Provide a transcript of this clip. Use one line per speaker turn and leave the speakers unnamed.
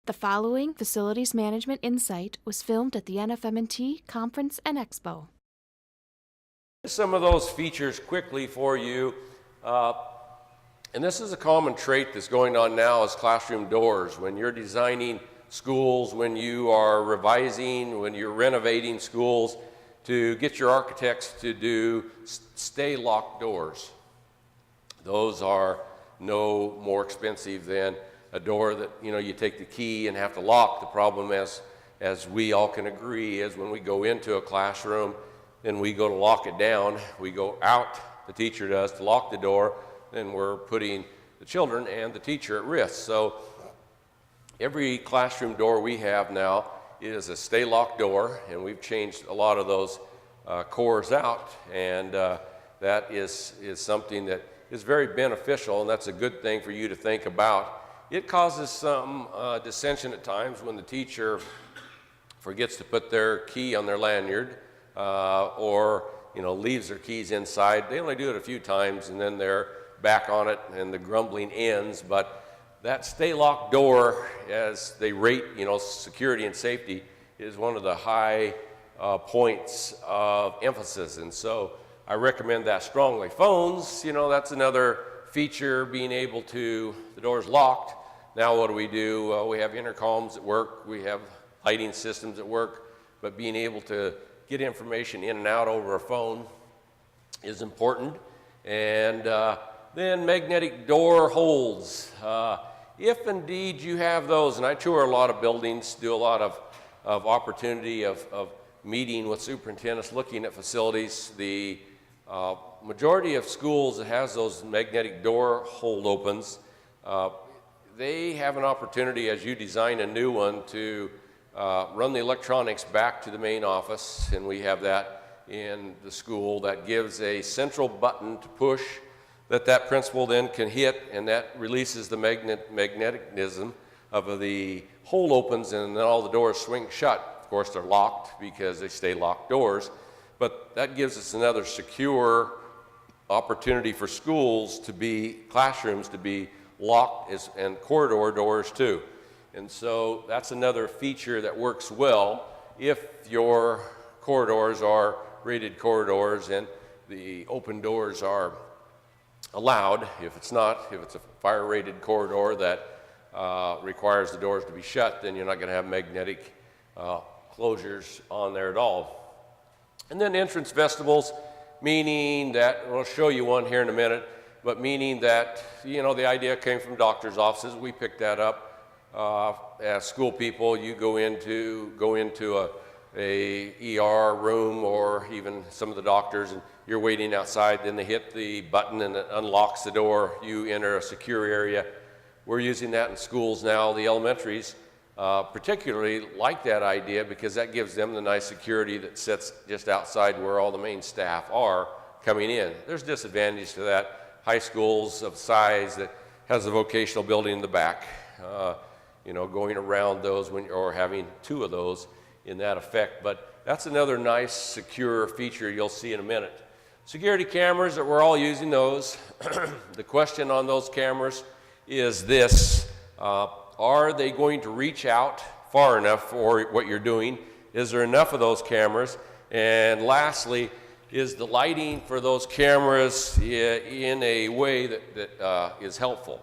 The following Facilities Management Insight was filmed at the NFMT Conference and Expo.
Some of those features quickly for you, and this is a common trait that's going on now is classroom doors. When you're designing schools, when you are revising, when you're renovating schools, to get your architects to do stay locked doors. Those are no more expensive than a door that you take the key and have to lock. The problem, as we all can agree, is when we go into a classroom and we go to lock it down, we go out, the teacher does, to lock the door, then we're putting the children and the teacher at risk. So every classroom door we have now is a stay locked door, and we've changed a lot of those cores out, and that is something that is very beneficial, and that's a good thing for you to think about. It causes some dissension at times when the teacher forgets to put their key on their lanyard or leaves their keys inside. They only do it a few times and then they're back on it and the grumbling ends. But that stay locked door, as they rate security and safety, is one of the high points of emphasis, and so I recommend that strongly. Phones, that's another feature, being able to, the door's locked. Now what do? We have intercoms at work, we have lighting systems at work, but being able to get information in and out over a phone is important. And then magnetic door holds. If indeed you have those, and I tour a lot of buildings, do a lot of opportunity of meeting with superintendents, looking at facilities, the majority of schools that has those magnetic door hold opens, they have an opportunity, as you design a new one, to run the electronics back to the main office, and we have that in the school. That gives a central button to push that principal then can hit, and that releases the magnetism of the hold opens, and then all the doors swing shut. Of course, they're locked because they stay locked doors, but that gives us another secure opportunity for schools to be, classrooms to be locked, and corridor doors too. And so that's another feature that works well if your corridors are rated corridors and the open doors are allowed. If it's not, if it's a fire rated corridor that requires the doors to be shut, then you're not going to have magnetic closures on there at all. And then entrance vestibules, meaning that, I'll show you one here in a minute, but meaning that, the idea came from doctors' offices. We picked that up as school people. You go into a ER room, or even some of the doctors, and you're waiting outside, then they hit the button and it unlocks the door. You enter a secure area. We're using that in schools now. The elementaries particularly like that idea because that gives them the nice security that sits just outside where all the main staff are coming in. There's disadvantage to that. High schools of size that has a vocational building in the back, going around those or having two of those in that effect. But that's another nice secure feature you'll see in a minute. Security cameras, that we're all using those. The question on those cameras is this: are they going to reach out far enough for what you're doing? Is there enough of those cameras? And lastly, is the lighting for those cameras in a way that is helpful?